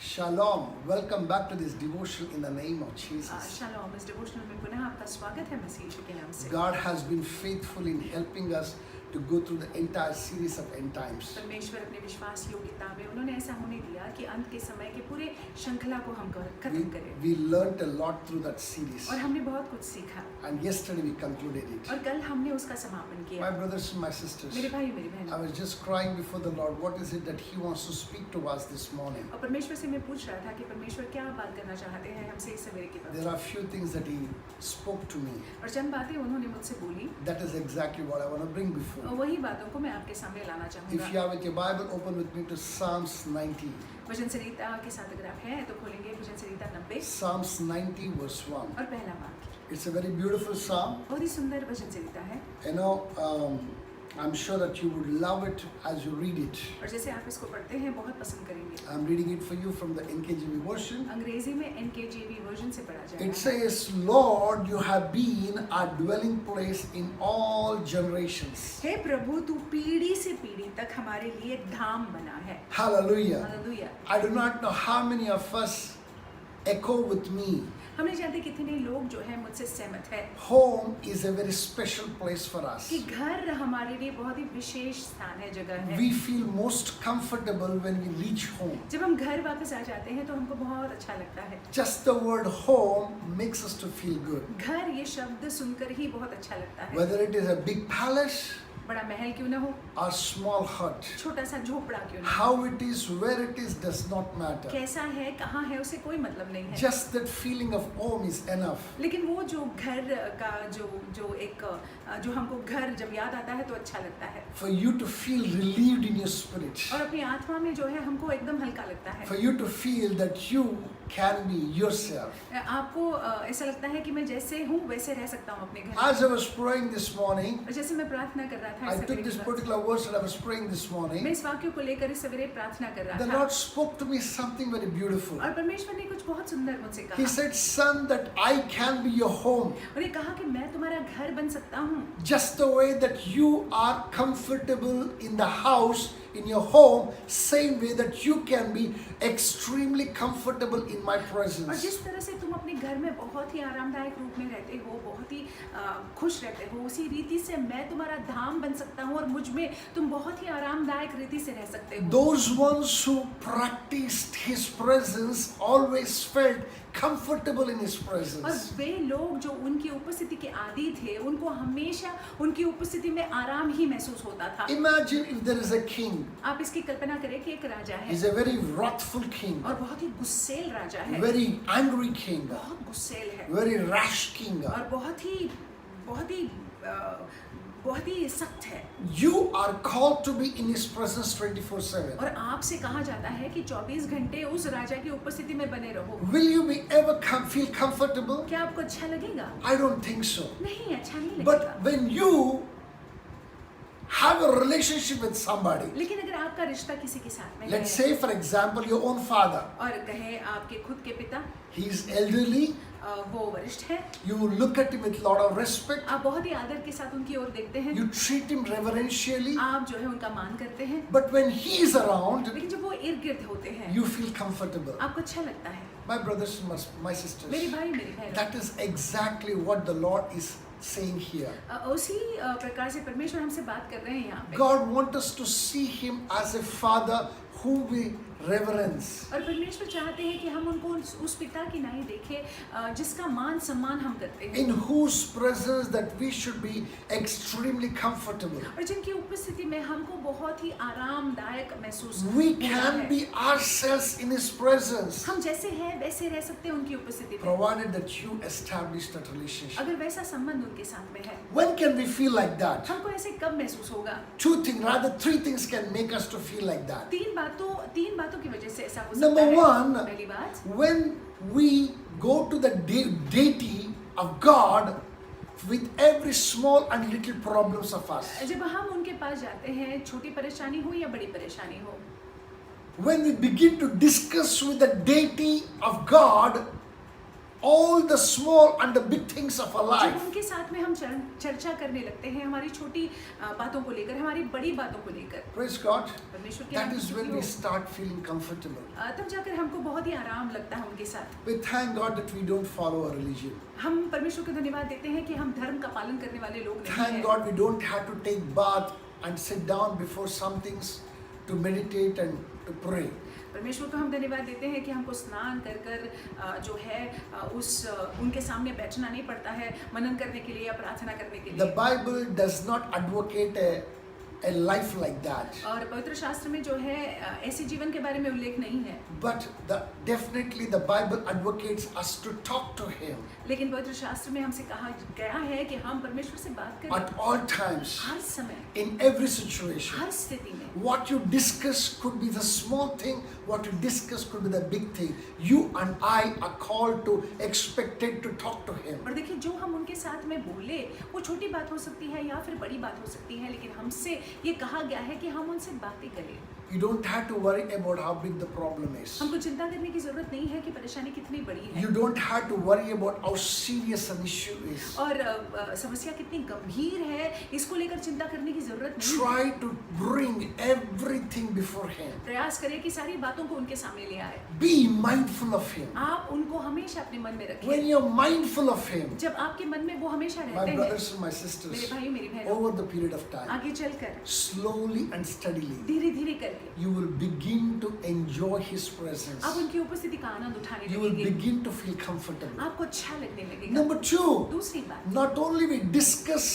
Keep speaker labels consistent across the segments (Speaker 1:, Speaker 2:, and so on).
Speaker 1: Shalom. Welcome back to this devotion in the name of Jesus.
Speaker 2: Shalom इस devotional में पुनः आपका स्वागत है मसीह यीशु के नाम से।
Speaker 1: God has been faithful in helping us to go through the entire series of end times.
Speaker 2: परमेश्वर अपने विश्वास योग्यता में उन्होंने ऐसा होने दिया कि अंत के समय के पूरे श्रृंखला को हम खत्म करें।
Speaker 1: We learned a lot through that series.
Speaker 2: और हमने बहुत कुछ सीखा।
Speaker 1: And yesterday we concluded it.
Speaker 2: और कल हमने उसका समापन किया।
Speaker 1: My brothers and my sisters,
Speaker 2: मेरे भाई मेरी बहन।
Speaker 1: I was just crying before the Lord. What is it that He wants to speak to us this morning?
Speaker 2: और परमेश्वर से मैं पूछ रहा था कि परमेश्वर क्या बात करना चाहते हैं हमसे इस सवेरे के
Speaker 1: There
Speaker 2: वक्त।
Speaker 1: are few things that He spoke to me.
Speaker 2: और चंद बातें उन्होंने मुझसे बोली।
Speaker 1: That is exactly what I want to bring before.
Speaker 2: और वही बातों को मैं आपके सामने लाना
Speaker 1: If
Speaker 2: चाहूँगा।
Speaker 1: you are with your Bible, open with me to Psalms 90.
Speaker 2: भजन संहिता के साथ अगर आप हैं तो खोलेंगे भजन संहिता 90
Speaker 1: Psalms 90 verse 1.
Speaker 2: और पहला वाक्य।
Speaker 1: It's a very beautiful psalm.
Speaker 2: बहुत ही सुंदर भजन संहिता है।
Speaker 1: You know, I'm sure that you would love it as you read it.
Speaker 2: और जैसे आप इसको पढ़ते हैं बहुत पसंद करेंगे।
Speaker 1: I'm reading it for you from the NKJV version.
Speaker 2: अंग्रेजी में NKJV वर्जन से पढ़ा जाएगा।
Speaker 1: It says, Lord, you have been our dwelling place in all generations.
Speaker 2: हे प्रभु तू पीढ़ी से पीढ़ी तक हमारे लिए धाम बना है।
Speaker 1: Hallelujah.
Speaker 2: Hallelujah.
Speaker 1: I do not know how many of us echo with me.
Speaker 2: हम नहीं जानते कितने लोग जो है मुझसे सहमत है
Speaker 1: Home is a very special place for us.
Speaker 2: कि घर हमारे लिए बहुत ही विशेष स्थान है, जगह है।
Speaker 1: We feel most comfortable when we reach home.
Speaker 2: जब हम घर वापस आ जाते हैं तो हमको बहुत अच्छा लगता है।
Speaker 1: Just the word home makes us to feel good.
Speaker 2: घर ये शब्द सुनकर ही बहुत अच्छा लगता है।
Speaker 1: Whether it is a big palace
Speaker 2: बड़ा महल क्यों ना हो,
Speaker 1: or small hut,
Speaker 2: छोटा सा झोपड़ा क्यों ना हो,
Speaker 1: how it is, where it is does not matter.
Speaker 2: कैसा है कहाँ है उसे कोई मतलब नहीं है।
Speaker 1: Just that feeling of home is enough.
Speaker 2: लेकिन वो जो घर का जो एक जो हमको घर जब याद आता है तो अच्छा लगता है।
Speaker 1: For you to feel relieved in your spirit.
Speaker 2: और अपनी आत्मा में जो है हमको एकदम हल्का लगता है।
Speaker 1: For you to feel that you can be yourself.
Speaker 2: आपको ऐसा लगता है कि मैं जैसे हूँ वैसे रह सकता हूँ अपने घर।
Speaker 1: As I was praying this morning,
Speaker 2: और जैसे मैं प्रार्थना कर रहा था
Speaker 1: I
Speaker 2: इस
Speaker 1: took
Speaker 2: सवेरे
Speaker 1: this
Speaker 2: के वक्त,
Speaker 1: particular verse that I was praying this
Speaker 2: मैं
Speaker 1: morning.
Speaker 2: इस वाक्य को लेकर इस सवेरे प्रार्थना कर
Speaker 1: The
Speaker 2: रहा था
Speaker 1: Lord spoke to me something very beautiful.
Speaker 2: और परमेश्वर ने कुछ बहुत सुंदर मुझसे
Speaker 1: He
Speaker 2: कहा
Speaker 1: said, Son, that I can be your home.
Speaker 2: और ये कहा कि मैं तुम्हारा घर बन सकता हूँ।
Speaker 1: Just the way that you are comfortable in the house, in your home, same way that you can be extremely comfortable in my
Speaker 2: और
Speaker 1: presence.
Speaker 2: जिस तरह से तुम अपने घर में बहुत ही आरामदायक रूप में रहते हो, बहुत ही खुश रहते हो, उसी रीति से मैं तुम्हारा धाम बन सकता हूँ और मुझ में तुम बहुत ही आरामदायक रीति से रह सकते हो।
Speaker 1: Those ones who practiced His presence always felt comfortable in His
Speaker 2: और
Speaker 1: presence.
Speaker 2: वे लोग जो उनकी उपस्थिति के आदी थे उनको हमेशा उनकी उपस्थिति में आराम ही महसूस होता था।
Speaker 1: Imagine if there is a king.
Speaker 2: आप इसकी कल्पना करें कि एक राजा है
Speaker 1: He's a very wrathful king,
Speaker 2: और बहुत ही गुस्सेल राजा है,
Speaker 1: very angry king,
Speaker 2: बहुत गुस्सेल है
Speaker 1: very rash king.
Speaker 2: और बहुत ही सख्त है।
Speaker 1: You are called to be in His presence 24/7.
Speaker 2: और आपसे कहा जाता है कि 24 घंटे उस राजा की उपस्थिति में बने रहो।
Speaker 1: Will you be ever feel comfortable?
Speaker 2: क्या आपको अच्छा लगेगा?
Speaker 1: I don't think so.
Speaker 2: नहीं, अच्छा नहीं
Speaker 1: But
Speaker 2: लगेगा।
Speaker 1: when you have a relationship with somebody,
Speaker 2: लेकिन अगर आपका रिश्ता किसी के साथ में है
Speaker 1: let's say for example your own father,
Speaker 2: और कहें आपके खुद के पिता,
Speaker 1: he is elderly,
Speaker 2: वो वरिष्ठ है,
Speaker 1: you look at him with lot of respect,
Speaker 2: आप बहुत ही आदर के साथ उनकी ओर देखते हैं,
Speaker 1: you treat him reverentially,
Speaker 2: आप जो है उनका मान करते हैं,
Speaker 1: but when he is around,
Speaker 2: लेकिन जब वो इर्द गिर्द होते हैं
Speaker 1: you feel comfortable.
Speaker 2: आपको अच्छा लगता है।
Speaker 1: My brothers and my sisters,
Speaker 2: मेरे भाई मेरी बहन,
Speaker 1: that is exactly what the Lord is saying here.
Speaker 2: उसी प्रकार से परमेश्वर हमसे बात कर रहे हैं यहाँ पे।
Speaker 1: God wants us to see Him as a father who we reverence.
Speaker 2: और परमेश्वर चाहते हैं कि हम उनको उस पिता की नहीं देखें जिसका मान सम्मान हम करते हैं,
Speaker 1: In whose presence that we should be extremely comfortable.
Speaker 2: और जिनकी उपस्थिति में हमको बहुत ही आरामदायक महसूस
Speaker 1: We
Speaker 2: होता
Speaker 1: can
Speaker 2: है।
Speaker 1: be ourselves in His presence,
Speaker 2: हम जैसे हैं वैसे रह सकते हैं उनकी उपस्थिति में,
Speaker 1: provided that you establish that relationship.
Speaker 2: अगर वैसा संबंध उनके साथ में है।
Speaker 1: When can we feel like that?
Speaker 2: हमको ऐसे कब महसूस होगा?
Speaker 1: Rather three things can make us to feel like that.
Speaker 2: तीन बातों की वजह से ऐसा हो सकता
Speaker 1: Number
Speaker 2: है।
Speaker 1: one,
Speaker 2: पहली बात,
Speaker 1: when we go to the deity of God with every small and little problems of us.
Speaker 2: जब हम उनके पास जाते हैं, छोटी परेशानी हो या बड़ी परेशानी हो,
Speaker 1: When we begin to discuss with the deity of God all the small and the big things of our
Speaker 2: जब
Speaker 1: life.
Speaker 2: उनके साथ में हम चर्चा करने लगते हैं हमारी छोटी बातों को लेकर, हमारी बड़ी बातों को लेकर,
Speaker 1: Praise God.
Speaker 2: परमेश्वर के
Speaker 1: That
Speaker 2: नाम की
Speaker 1: is when
Speaker 2: स्तुति
Speaker 1: we
Speaker 2: हो,
Speaker 1: start feeling comfortable.
Speaker 2: तब जाकर हमको बहुत ही आराम लगता है उनके साथ।
Speaker 1: We thank God that we don't follow a religion.
Speaker 2: हम परमेश्वर को धन्यवाद देते हैं कि हम धर्म का पालन करने वाले लोग नहीं
Speaker 1: Thank
Speaker 2: हैं।
Speaker 1: God we don't have to take bath and sit down before some things to meditate and to pray.
Speaker 2: परमेश्वर को हम धन्यवाद देते हैं कि हमको स्नान कर कर जो है उनके सामने बैठना नहीं पड़ता है मनन करने के लिए या प्रार्थना करने के
Speaker 1: The
Speaker 2: लिए।
Speaker 1: Bible does not advocate a life like that.
Speaker 2: और पवित्र शास्त्र में जो है ऐसे जीवन के बारे में उल्लेख नहीं है,
Speaker 1: But definitely the Bible advocates us to talk to Him
Speaker 2: लेकिन पवित्र शास्त्र में हमसे कहा गया है कि हम परमेश्वर से बात करें
Speaker 1: at all times,
Speaker 2: हर समय,
Speaker 1: in every situation.
Speaker 2: हर स्थिति में।
Speaker 1: What you discuss could be the small thing, what you discuss could be the big thing. You and I are called to, expected to talk to Him.
Speaker 2: और देखिए जो हम उनके साथ में बोले वो छोटी बात हो सकती है या फिर बड़ी बात हो सकती है, लेकिन हमसे ये कहा गया है कि हम उनसे बातें करें।
Speaker 1: You don't have to worry about how big the problem is.
Speaker 2: हमको चिंता करने की जरूरत नहीं है कि परेशानी कितनी बड़ी है
Speaker 1: You don't have to worry about how serious an issue is.
Speaker 2: और समस्या कितनी गंभीर है इसको लेकर चिंता करने की जरूरत नहीं है।
Speaker 1: Try to bring everything before Him.
Speaker 2: प्रयास करें कि सारी बातों को उनके सामने ले आए।
Speaker 1: Be mindful of Him.
Speaker 2: आप उनको हमेशा अपने मन में
Speaker 1: When
Speaker 2: रखें।
Speaker 1: you're mindful of Him,
Speaker 2: जब आपके मन में वो हमेशा
Speaker 1: my
Speaker 2: रहते हैं,
Speaker 1: brothers and my
Speaker 2: मेरे
Speaker 1: sisters,
Speaker 2: भाई मेरी बहनों,
Speaker 1: over the period of time,
Speaker 2: आगे चलकर
Speaker 1: slowly and steadily,
Speaker 2: धीरे धीरे करके
Speaker 1: you will begin to enjoy His presence.
Speaker 2: आप उनकी उपस्थिति का आनंद उठाने
Speaker 1: You will
Speaker 2: लगेंगे,
Speaker 1: begin to feel comfortable.
Speaker 2: आपको अच्छा लगने लगेगा।
Speaker 1: Number two,
Speaker 2: दूसरी बात,
Speaker 1: not only we discuss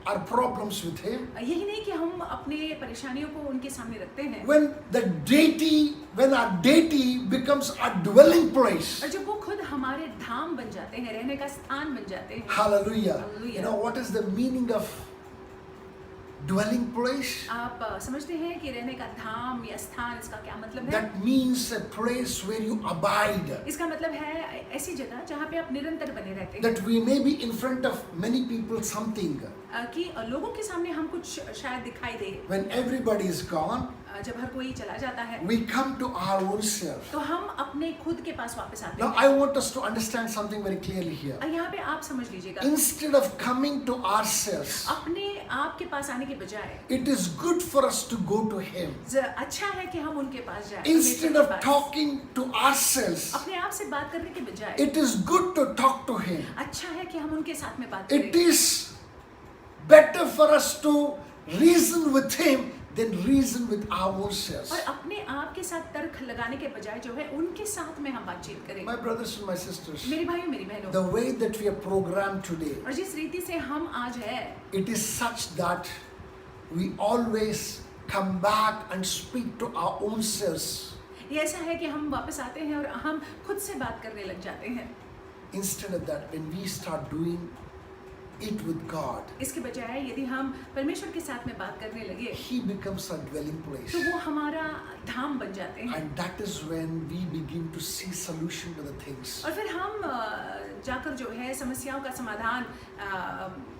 Speaker 1: our problems with Him,
Speaker 2: यही नहीं कि हम अपने परेशानियों को उनके सामने रखते हैं,
Speaker 1: when our deity becomes our dwelling place.
Speaker 2: और जब वो खुद हमारे धाम बन जाते हैं, रहने का स्थान बन जाते हैं।
Speaker 1: Hallelujah.
Speaker 2: Hallelujah.
Speaker 1: You know what is the meaning of dwelling place?
Speaker 2: आप समझते हैं कि रहने का धाम या स्थान इसका क्या मतलब है?
Speaker 1: That means a place where you abide.
Speaker 2: इसका मतलब है ऐसी जगह जहाँ पे आप निरंतर बने रहते हैं,
Speaker 1: That we may be in front of many people something.
Speaker 2: कि लोगों के सामने हम कुछ शायद दिखाई दे।
Speaker 1: When everybody is gone,
Speaker 2: जब हर कोई चला जाता है
Speaker 1: we come to our own self.
Speaker 2: तो हम अपने खुद के पास वापस आते
Speaker 1: Now
Speaker 2: हैं।
Speaker 1: I want us to understand something very clearly here.
Speaker 2: यहाँ पे आप समझ लीजिएगा,
Speaker 1: Instead of coming to ourselves,
Speaker 2: अपने आप के पास आने के बजाय
Speaker 1: it is good for us to go to Him.
Speaker 2: अच्छा है कि हम उनके पास जाएं।
Speaker 1: Instead
Speaker 2: परमेश्वर
Speaker 1: of
Speaker 2: के पास।
Speaker 1: talking to ourselves,
Speaker 2: अपने आप से बात करने के बजाय
Speaker 1: it is good to talk to Him.
Speaker 2: अच्छा है कि हम उनके साथ में बात
Speaker 1: It
Speaker 2: करें।
Speaker 1: is better for us to reason with Him than reason with our own selves.
Speaker 2: और अपने आप के साथ तर्क लगाने के बजाय जो है उनके साथ में हम बातचीत करें।
Speaker 1: My brothers and my sisters,
Speaker 2: मेरे भाइयों मेरी बहनों,
Speaker 1: the way that we are programmed today,
Speaker 2: और जिस रीति से हम आज है,
Speaker 1: it is such that we always come back and speak to our own selves
Speaker 2: ये ऐसा है कि हम वापस आते हैं और हम खुद से बात करने लग जाते हैं।
Speaker 1: instead of that. When we start doing it with God,
Speaker 2: इसके बजाय यदि हम परमेश्वर के साथ में बात करने लगे
Speaker 1: He becomes our dwelling place.
Speaker 2: तो वो हमारा धाम बन जाते हैं,
Speaker 1: And that is when we begin to see solution to the things.
Speaker 2: और फिर हम जाकर जो है समस्याओं का समाधान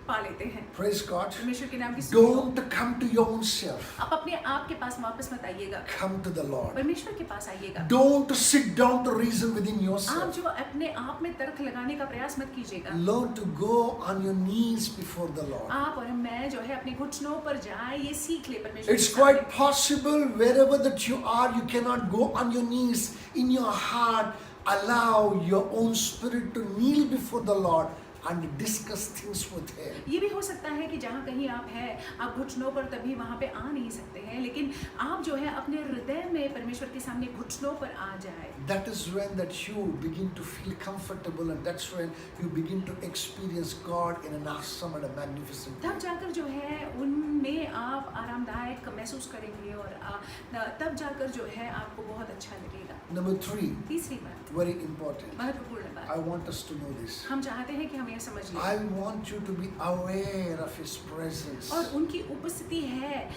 Speaker 2: पा लेते हैं।
Speaker 1: Praise God.
Speaker 2: परमेश्वर के नाम की स्तुति हो।
Speaker 1: Don't come to your own self.
Speaker 2: आप अपने आप के पास वापस मत आइएगा,
Speaker 1: Come to the Lord.
Speaker 2: परमेश्वर के पास आइएगा।
Speaker 1: Don't sit down to reason within
Speaker 2: आप
Speaker 1: yourself.
Speaker 2: जो अपने आप में तर्क लगाने का प्रयास मत कीजिएगा।
Speaker 1: Learn to go on your knees before the Lord.
Speaker 2: आप और मैं जो है अपने घुटनों पर जाए ये सीख ले परमेश्वर
Speaker 1: It's
Speaker 2: के सामने।
Speaker 1: quite possible wherever that you are, you cannot go on your knees in your heart. Allow your own spirit to kneel before the Lord and discuss things with Him.
Speaker 2: ये भी हो सकता है कि जहाँ कहीं आप हैं, आप घुटनों पर तभी वहाँ पे आ नहीं सकते हैं, लेकिन आप जो है अपने हृदय में परमेश्वर के सामने घुटनों पर आ जाए।
Speaker 1: That is when that you begin to feel comfortable, and that's when you begin to experience God in an awesome and a magnificent way.
Speaker 2: तब जाकर जो है उनमें आप आरामदायक महसूस करेंगे और तब जाकर जो है आपको बहुत अच्छा लगेगा।
Speaker 1: Number 3,
Speaker 2: तीसरी बात,
Speaker 1: very important.
Speaker 2: महत्वपूर्ण
Speaker 1: I
Speaker 2: बात,
Speaker 1: want us to know this.
Speaker 2: हम चाहते हैं कि हम यह समझ लें
Speaker 1: I want you to be aware of His presence.
Speaker 2: और उनकी उपस्थिति है,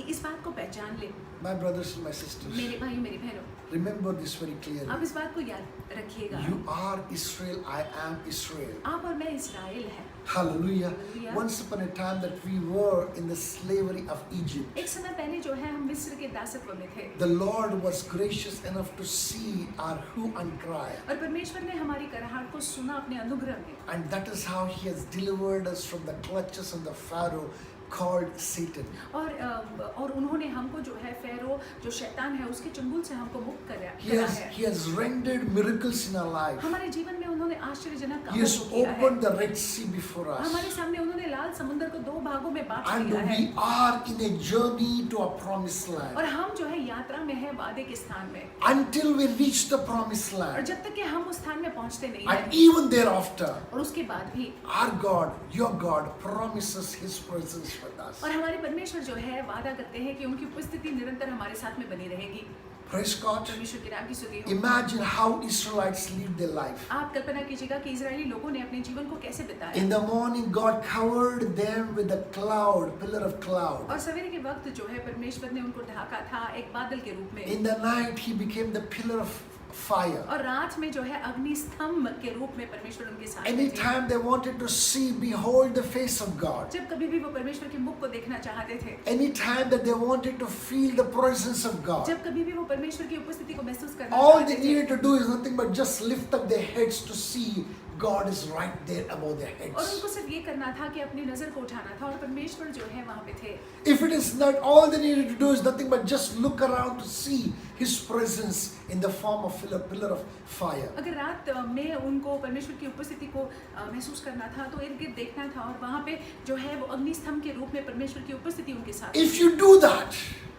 Speaker 2: इस बात को पहचान ले।
Speaker 1: My brothers and my sisters,
Speaker 2: मेरे भाई मेरी बहनों,
Speaker 1: remember this very clearly.
Speaker 2: आप इस बात को याद रखिएगा,
Speaker 1: You are Israel, I am Israel.
Speaker 2: आप और मैं इस्राएल हैं।
Speaker 1: Hallelujah.
Speaker 2: Hallelujah.
Speaker 1: Once upon a time that we were in the slavery of Egypt,
Speaker 2: एक समय पहले जो है हम मिस्र के दासत्व में थे,
Speaker 1: the Lord was gracious enough to see our hue and cry.
Speaker 2: और परमेश्वर ने हमारी कराहट को सुना अपने अनुग्रह में,
Speaker 1: And that is how He has delivered us from the clutches of the Pharaoh called Satan.
Speaker 2: और उन्होंने हमको जो है फेरो जो शैतान है उसके चंगुल से हमको मुक्त करा है।
Speaker 1: He has rendered miracles in our life.
Speaker 2: हमारे जीवन में उन्होंने आश्चर्यजनक
Speaker 1: He
Speaker 2: कामों
Speaker 1: has
Speaker 2: को किया है।
Speaker 1: opened the Red Sea before us.
Speaker 2: हमारे सामने उन्होंने लाल समुद्र को दो भागों में बांट
Speaker 1: And
Speaker 2: दिया है।
Speaker 1: we are in a journey to a promised
Speaker 2: और
Speaker 1: land.
Speaker 2: हम जो है यात्रा में है वादे के स्थान में,
Speaker 1: Until we reach the promised
Speaker 2: और
Speaker 1: land.
Speaker 2: जब तक कि हम उस स्थान में पहुंचते नहीं
Speaker 1: And
Speaker 2: हैं,
Speaker 1: even thereafter,
Speaker 2: और उसके बाद भी
Speaker 1: our God, your God, promises His presence with us.
Speaker 2: और हमारे परमेश्वर जो है वादा करते हैं कि उनकी उपस्थिति निरंतर हमारे साथ में बनी रहेगी।
Speaker 1: Praise God.
Speaker 2: परमेश्वर के नाम की स्तुति हो।
Speaker 1: Imagine how Israelites live their life.
Speaker 2: आप कल्पना कीजिएगा कि इजरायली लोगों ने अपने जीवन को कैसे बिताया।
Speaker 1: In the morning, God covered them with a cloud, pillar of cloud.
Speaker 2: और सवेरे के वक्त जो है परमेश्वर ने उनको ढाका था एक बादल के रूप में,
Speaker 1: In the night, He became the pillar of fire.
Speaker 2: और रात में जो है अग्नि स्तंभ के रूप में परमेश्वर उनके साथ में थे।
Speaker 1: Anytime they wanted to see, behold the face of God.
Speaker 2: जब कभी भी वो परमेश्वर के मुख को देखना चाहते थे,
Speaker 1: Anytime that they wanted to feel the presence of God,
Speaker 2: जब कभी भी वो परमेश्वर की उपस्थिति को महसूस करना
Speaker 1: all they
Speaker 2: चाहते थे,
Speaker 1: needed to do is nothing but just lift up their heads to see God is right there above their
Speaker 2: और
Speaker 1: heads.
Speaker 2: उनको सिर्फ ये करना था कि अपनी नजर को उठाना था और परमेश्वर जो है वहाँ पे थे।
Speaker 1: If it is not, all they needed to do is nothing but just look around to see His presence in the form of pillar of fire.
Speaker 2: अगर रात में उनको परमेश्वर की उपस्थिति को महसूस करना था तो इर्द गिर्द देखना था और वहाँ पे जो है वो अग्नि स्तंभ के रूप में परमेश्वर की उपस्थिति उनके साथ।
Speaker 1: If you do that,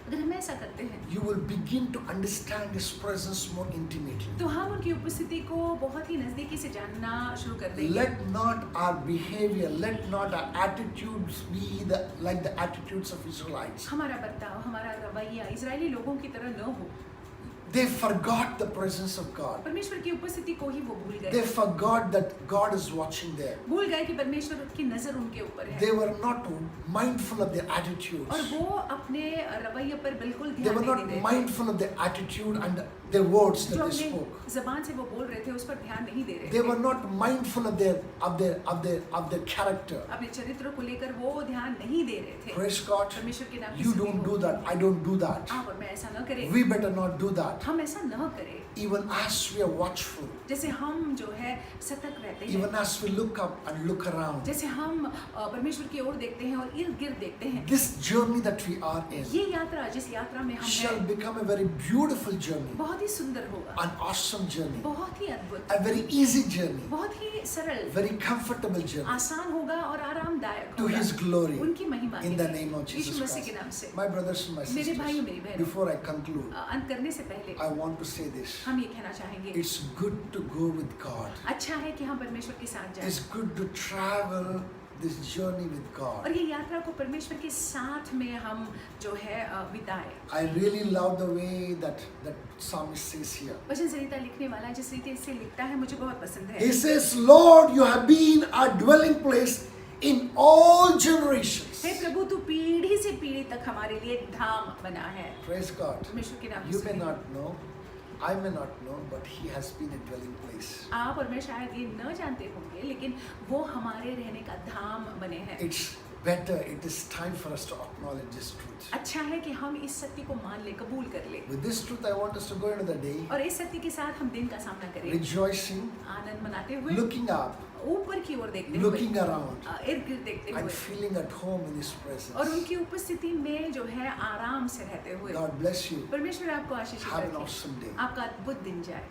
Speaker 2: अगर हम ऐसा करते हैं
Speaker 1: you will begin to understand His presence more intimately.
Speaker 2: तो हम उनकी उपस्थिति को बहुत ही नजदीकी से जानना शुरू कर देंगे।
Speaker 1: Let not our behavior, let not our attitudes be like the attitudes of Israelites.
Speaker 2: हमारा बर्ताव, हमारा रवैया इजरायली लोगों की तरह न हो।
Speaker 1: They forgot the presence of God.
Speaker 2: परमेश्वर की उपस्थिति को ही वो भूल
Speaker 1: They
Speaker 2: गए,
Speaker 1: forgot that God is watching them.
Speaker 2: भूल गए कि परमेश्वर की नजर उनके ऊपर है,
Speaker 1: They were not mindful of their attitudes.
Speaker 2: और वो अपने रवैये पर बिल्कुल
Speaker 1: They
Speaker 2: ध्यान
Speaker 1: were
Speaker 2: नहीं
Speaker 1: not
Speaker 2: देते,
Speaker 1: mindful of their attitude and their words
Speaker 2: जो
Speaker 1: that they
Speaker 2: अपने
Speaker 1: spoke.
Speaker 2: जबान से वो बोल रहे थे उस पर ध्यान नहीं दे रहे
Speaker 1: They
Speaker 2: थे,
Speaker 1: were not mindful of their character.
Speaker 2: अपने चरित्र को लेकर वो ध्यान नहीं दे रहे थे।
Speaker 1: Praise God.
Speaker 2: परमेश्वर के नाम की
Speaker 1: You
Speaker 2: स्तुति
Speaker 1: don't
Speaker 2: हो।
Speaker 1: do that. I don't do that.
Speaker 2: आप और मैं ऐसा न करें,
Speaker 1: We better not do that.
Speaker 2: हम ऐसा न करें।
Speaker 1: Even as we are watchful,
Speaker 2: जैसे हम जो है सतर्क रहते हैं,
Speaker 1: even as we look up and look around,
Speaker 2: जैसे हम परमेश्वर की ओर देखते हैं और इर्द गिर्द देखते हैं,
Speaker 1: this journey that we are in
Speaker 2: ये यात्रा जिस यात्रा में हम
Speaker 1: shall
Speaker 2: हैं
Speaker 1: become a very beautiful journey,
Speaker 2: बहुत ही सुंदर होगा,
Speaker 1: an awesome journey,
Speaker 2: बहुत ही अद्भुत,
Speaker 1: a very easy journey,
Speaker 2: बहुत ही सरल,
Speaker 1: very comfortable journey
Speaker 2: आसान होगा और आरामदायक
Speaker 1: to
Speaker 2: होगा
Speaker 1: His glory.
Speaker 2: उनकी महिमा
Speaker 1: In
Speaker 2: के
Speaker 1: the
Speaker 2: लिए,
Speaker 1: name of Jesus
Speaker 2: यीशु मसीह के
Speaker 1: Christ.
Speaker 2: नाम से।
Speaker 1: My brothers and my
Speaker 2: मेरे भाइयों,
Speaker 1: sisters,
Speaker 2: मेरी बहनों,
Speaker 1: before I conclude,
Speaker 2: अंत करने से पहले
Speaker 1: I want to say this.
Speaker 2: हम ये कहना चाहेंगे,
Speaker 1: It's good to go with God.
Speaker 2: अच्छा है कि हम परमेश्वर के साथ जाएं,
Speaker 1: It's good to travel this journey with God.
Speaker 2: और ये यात्रा को परमेश्वर के साथ में हम जो है बिताएं।
Speaker 1: I really love the way that psalmist says here.
Speaker 2: वचन संहिता लिखने वाला जिस रीति से लिखता है मुझे बहुत पसंद है।
Speaker 1: He says, Lord, you have been our dwelling place in all generations.
Speaker 2: हे प्रभु तू पीढ़ी से पीढ़ी तक हमारे लिए धाम बना है।
Speaker 1: Praise God.
Speaker 2: परमेश्वर के नाम की
Speaker 1: You may
Speaker 2: स्तुति।
Speaker 1: not know, I may not know, but He has been a dwelling place.
Speaker 2: आप और मैं शायद ये न जानते होंगे लेकिन वो हमारे रहने का धाम बने हैं।
Speaker 1: It's better, it is time for us to acknowledge this truth.
Speaker 2: अच्छा है कि हम इस सत्य को मान ले, कबूल कर ले,
Speaker 1: With this truth, I want us to go into the day
Speaker 2: और इस सत्य के साथ हम दिन का सामना करें,
Speaker 1: rejoicing,
Speaker 2: आनंद मनाते हुए,
Speaker 1: looking up,
Speaker 2: ऊपर की ओर देखते हुए,
Speaker 1: looking around,
Speaker 2: इर्द गिर्द देखते
Speaker 1: and
Speaker 2: हुए,
Speaker 1: feeling at home in His
Speaker 2: और
Speaker 1: presence.
Speaker 2: उनकी उपस्थिति में जो है आराम से रहते हुए।
Speaker 1: God bless you.
Speaker 2: परमेश्वर आपको आशीष
Speaker 1: Have an
Speaker 2: रखे,
Speaker 1: awesome day.
Speaker 2: आपका अद्भुत दिन जाए।